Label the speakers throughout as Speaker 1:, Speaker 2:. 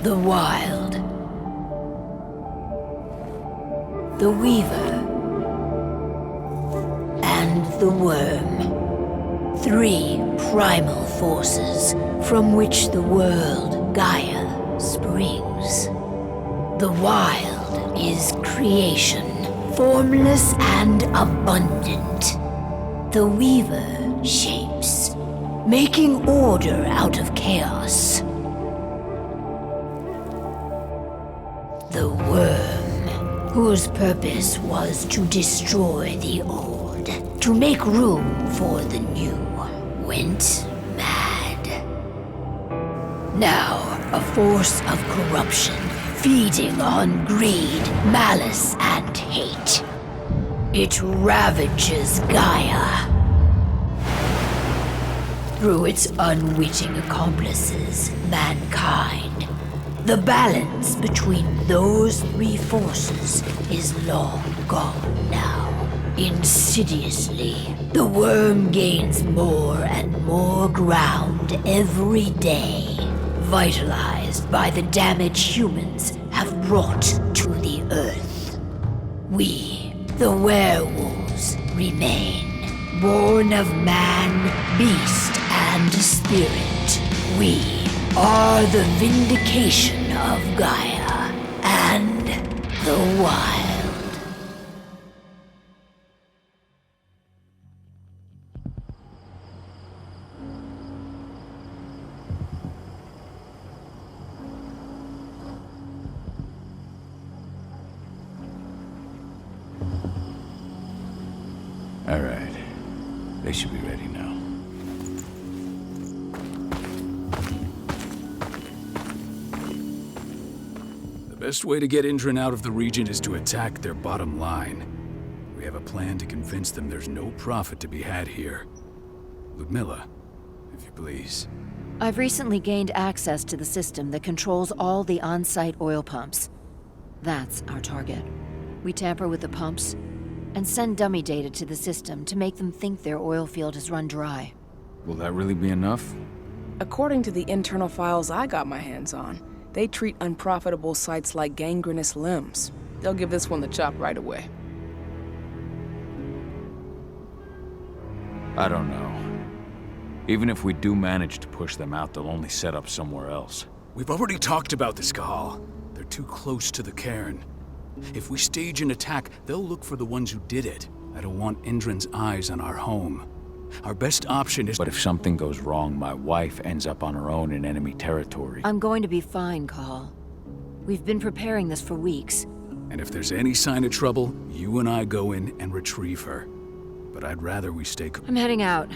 Speaker 1: The Wild. The Weaver. And the Worm. 3 primal forces from which the world, Gaia, springs. The Wild is creation, formless and abundant. The Weaver shapes, making order out of chaos. The Worm, whose purpose was to destroy the old, to make room for the new, went mad. Now, a force of corruption, feeding on greed, malice, and hate. It ravages Gaia. Through its unwitting accomplices, mankind, the balance between those 3 forces is long gone now. Insidiously, the Worm gains more and more ground every day, vitalized by the damage humans have brought to the Earth. We, the werewolves, remain, born of man, beast, and spirit. We are the vindication of Gaia and the Wild.
Speaker 2: All right. They should be ready now.
Speaker 3: The best way to get Indran out of the region is to attack their bottom line. We have a plan to convince them there's no profit to be had here. Ludmilla, if you please.
Speaker 4: I've recently gained access to the system that controls all the on-site oil pumps. That's our target. We tamper with the pumps and send dummy data to the system to make them think their oil field has run dry.
Speaker 2: Will that really be enough?
Speaker 5: According to the internal files I got my hands on, they treat unprofitable sites like gangrenous limbs. They'll give this one the chop right away.
Speaker 2: I don't know. Even if we do manage to push them out, they'll only set up somewhere else.
Speaker 3: We've already talked about this, Cahal. They're too close to the cairn. If we stage an attack, they'll look for the ones who did it. I don't want Indran's eyes on our home. Our best option is—
Speaker 2: But if something goes wrong, my wife ends up on her own in enemy territory.
Speaker 4: I'm going to be fine, Cahal. We've been preparing this for weeks.
Speaker 3: And if there's any sign of trouble, you and I go in and retrieve her. But I'd rather we stay—
Speaker 4: I'm heading out.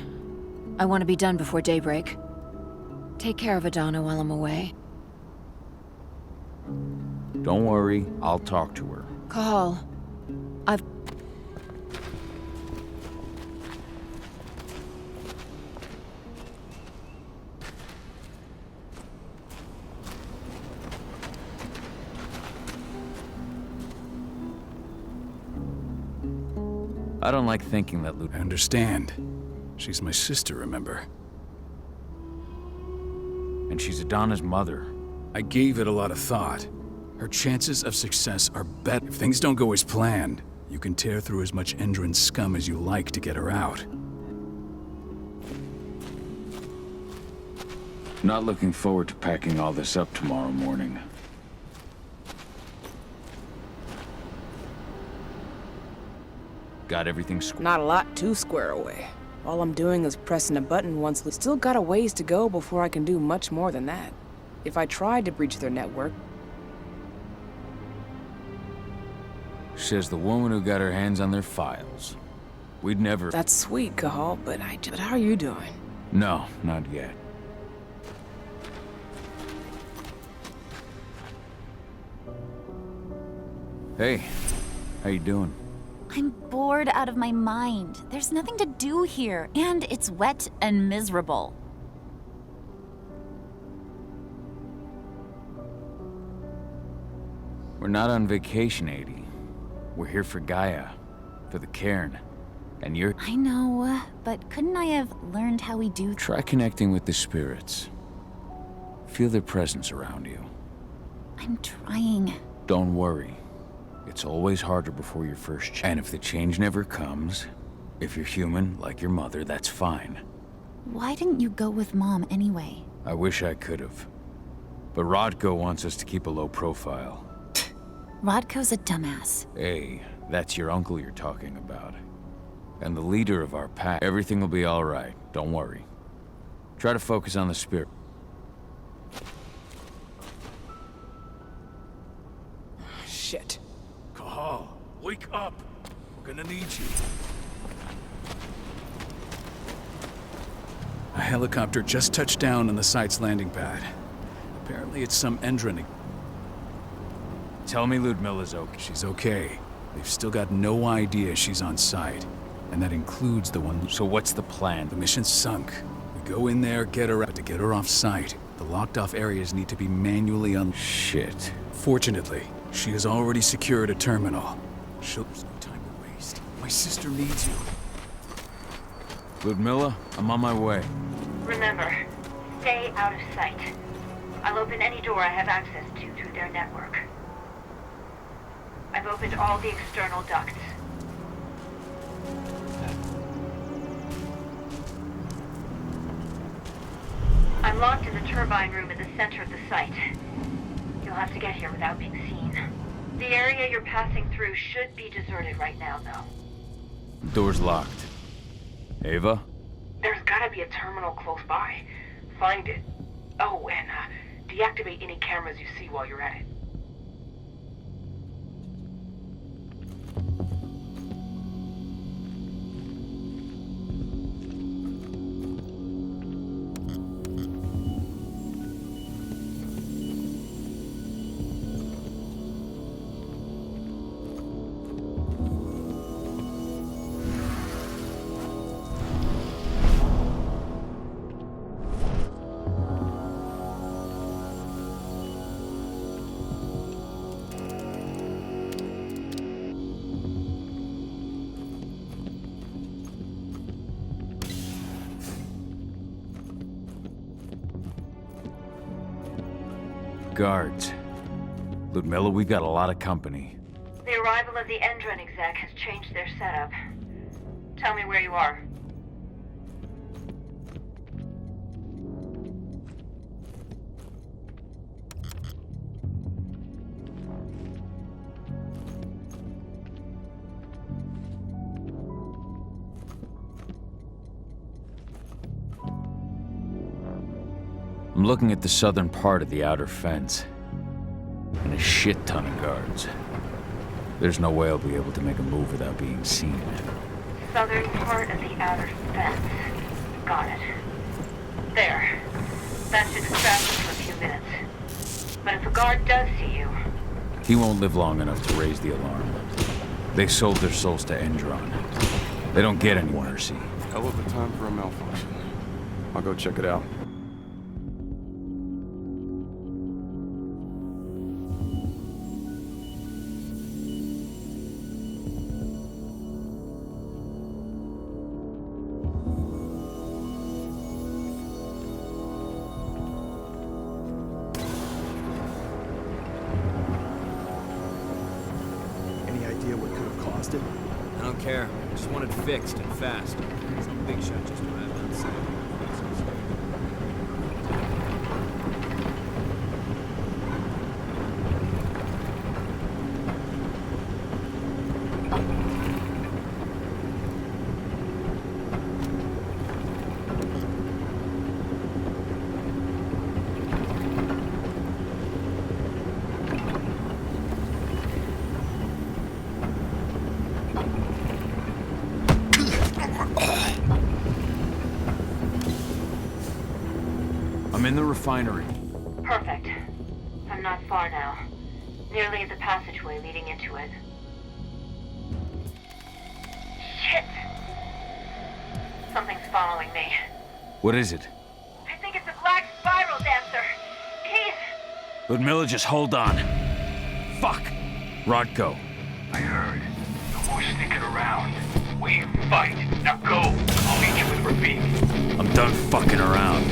Speaker 4: I want to be done before daybreak. Take care of Adana while I'm away.
Speaker 2: Don't worry, I'll talk to her.
Speaker 4: Cahal, I've...
Speaker 2: I don't like thinking that
Speaker 3: I understand. She's my sister, remember?
Speaker 2: And she's Adana's mother.
Speaker 3: I gave it a lot of thought. Her chances of success are better. If things don't go as planned, you can tear through as much Indran scum as you like to get her out.
Speaker 2: Not looking forward to packing all this up tomorrow morning. Got everything
Speaker 5: Not a lot to square away. All I'm doing is pressing a button once. Still got a ways to go before I can do much more than that. If I tried to breach their network...
Speaker 2: Says the woman who got her hands on their files. We'd never...
Speaker 5: That's sweet, Cahal, but how are you doing?
Speaker 2: No, not yet. Hey, how you doing?
Speaker 6: I'm bored out of my mind. There's nothing to do here, and it's wet and miserable.
Speaker 2: We're not on vacation, Adie. We're here for Gaia, for the cairn, and you're...
Speaker 6: I know, but couldn't I have learned how we do...
Speaker 2: Try connecting with the spirits. Feel their presence around you.
Speaker 6: I'm trying.
Speaker 2: Don't worry. It's always harder before your first change. And if the change never comes, if you're human, like your mother, that's fine.
Speaker 6: Why didn't you go with Mom anyway?
Speaker 2: I wish I could have. But Rodko wants us to keep a low profile.
Speaker 6: Rodko's a dumbass.
Speaker 2: Hey, that's your uncle you're talking about. And the leader of our pack. Everything will be all right. Don't worry. Try to focus on the spirit.
Speaker 5: Shit.
Speaker 3: Cahal, wake up! We're gonna need you. A helicopter just touched down on the site's landing pad. Apparently it's some Endron.
Speaker 2: Tell me Ludmilla's okay.
Speaker 3: She's okay. They've still got no idea she's on site. And that includes the one...
Speaker 2: So what's the plan?
Speaker 3: The mission's sunk. We go in there, get her out. But to get her off site, the locked-off areas need to be manually
Speaker 2: Shit.
Speaker 3: Fortunately, she has already secured a terminal. There's no time to waste. My sister needs you.
Speaker 2: Ludmilla, I'm on my way.
Speaker 7: Remember, stay out of sight. I'll open any door I have access to through their network. I've opened all the external ducts. I'm locked in the turbine room in the center of the site. You'll have to get here without being seen. The area you're passing through should be deserted right now, though.
Speaker 2: Door's locked. Ava?
Speaker 7: There's gotta be a terminal close by. Find it. Oh, and deactivate any cameras you see while you're at it.
Speaker 2: Guards. Ludmilla, we've got a lot of company.
Speaker 7: The arrival of the Endron exec has changed their setup. Tell me where you are.
Speaker 2: I'm looking at the southern part of the outer fence. And a shit ton of guards. There's no way I'll be able to make a move without being seen.
Speaker 7: Southern part of the outer fence. Got it. There. That should distract you for a few minutes. But if a guard does see you...
Speaker 2: He won't live long enough to raise the alarm. They sold their souls to Endron. They don't get any mercy.
Speaker 8: Hell of a time for a malfunction. I'll go check it out.
Speaker 9: I don't care. I just want it fixed and fast. Some big shot just arrived on site.
Speaker 2: I'm in the refinery.
Speaker 7: Perfect. I'm not far now. Nearly at the passageway leading into it. Shit! Something's following me.
Speaker 2: What is it?
Speaker 7: I think it's a black spiral dancer. He's...
Speaker 2: Ludmilla, just hold on. Fuck! Rodko.
Speaker 10: I heard. No more sneaking around. We fight. Now go. I'll meet you with Rafik.
Speaker 2: I'm done fucking around.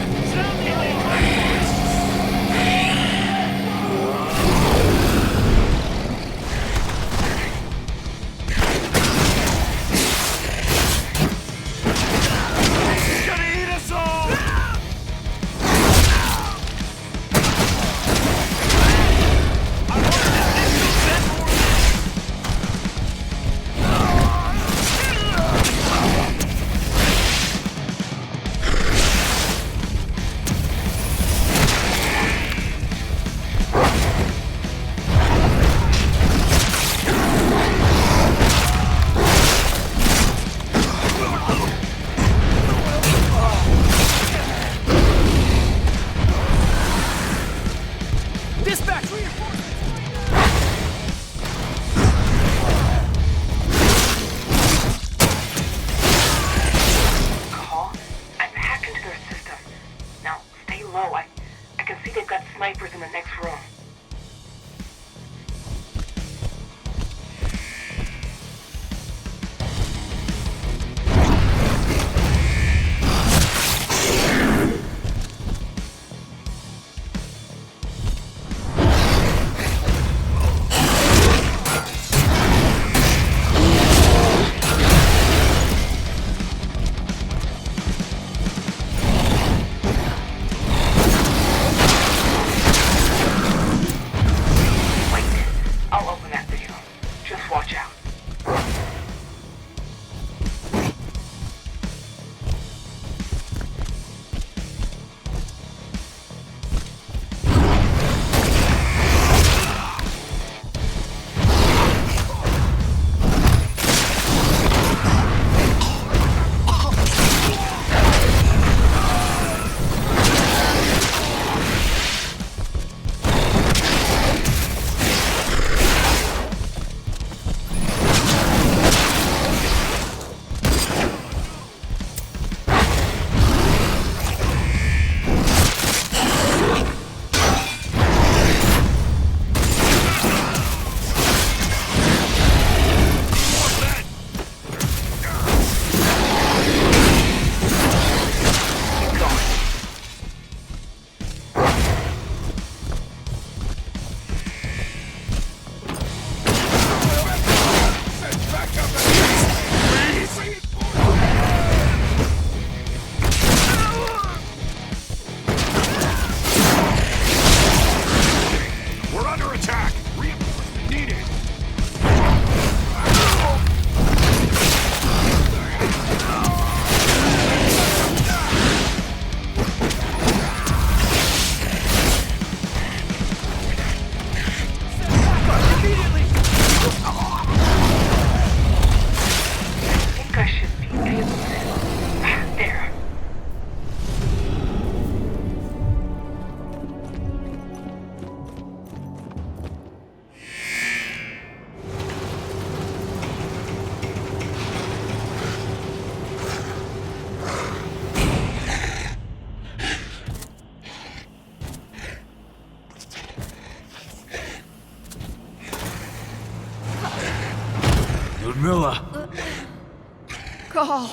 Speaker 4: Call.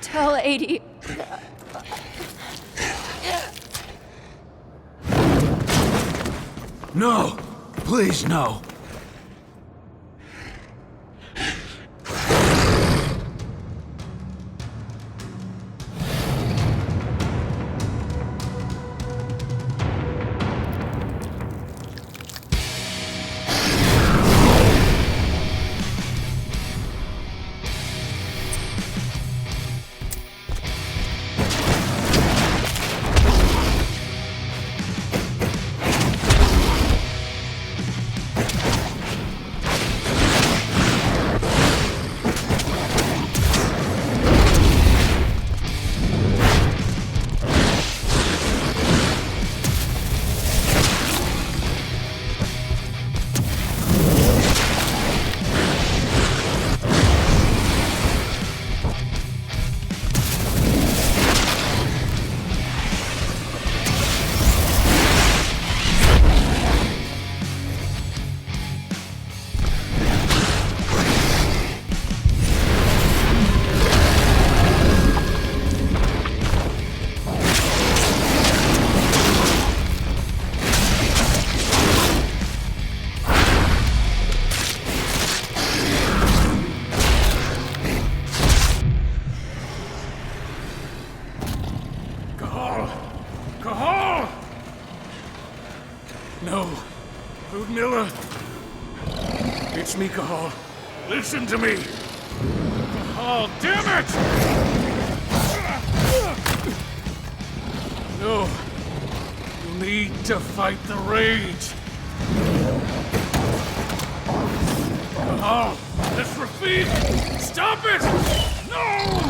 Speaker 4: Tell 80.
Speaker 3: No! Please, no! No. Ludmilla. It's me, Cahal. Listen to me. Cahal, damn it! No. You need to fight the rage. Cahal, that's Rafik! Stop it! No!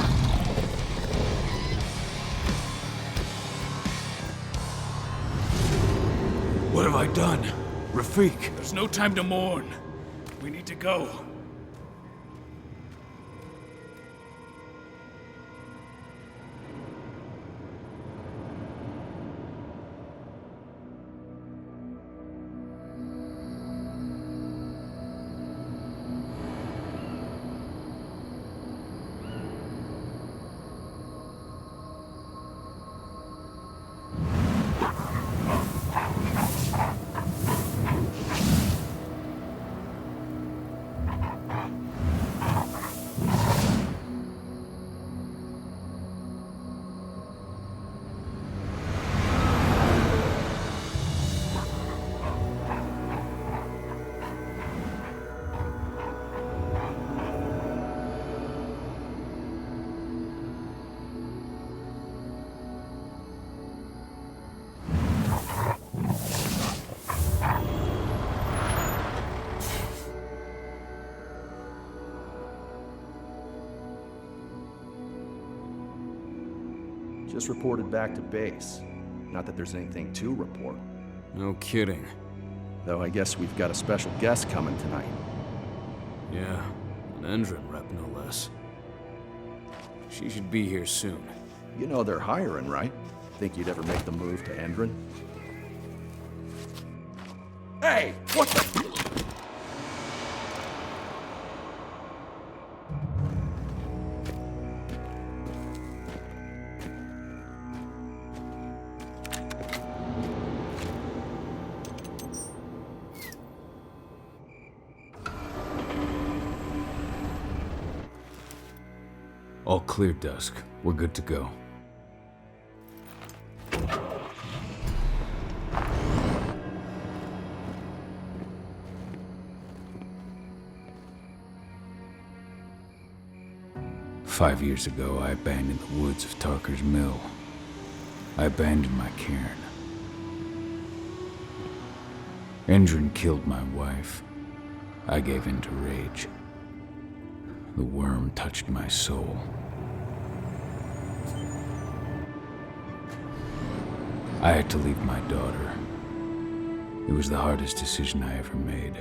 Speaker 3: What have I done? Rafik. There's no time to mourn. We need to go.
Speaker 11: Just reported back to base. Not that there's anything to report.
Speaker 9: No kidding.
Speaker 11: Though I guess we've got a special guest coming tonight.
Speaker 9: Yeah, an Endron rep no less. She should be here soon.
Speaker 11: You know they're hiring, right? Think you'd ever make the move to Endron? Hey! What the...
Speaker 2: All clear, Dusk. We're good to go. "5 years ago, I abandoned the woods of Tarker's Mill. I abandoned my cairn. Endron killed my wife. I gave in to rage. The worm touched my soul. I had to leave my daughter. It was the hardest decision I ever made.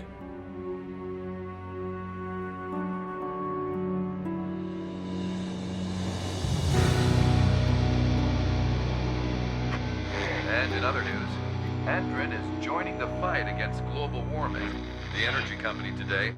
Speaker 12: And in other news, Endron is joining the fight against global warming. The energy company today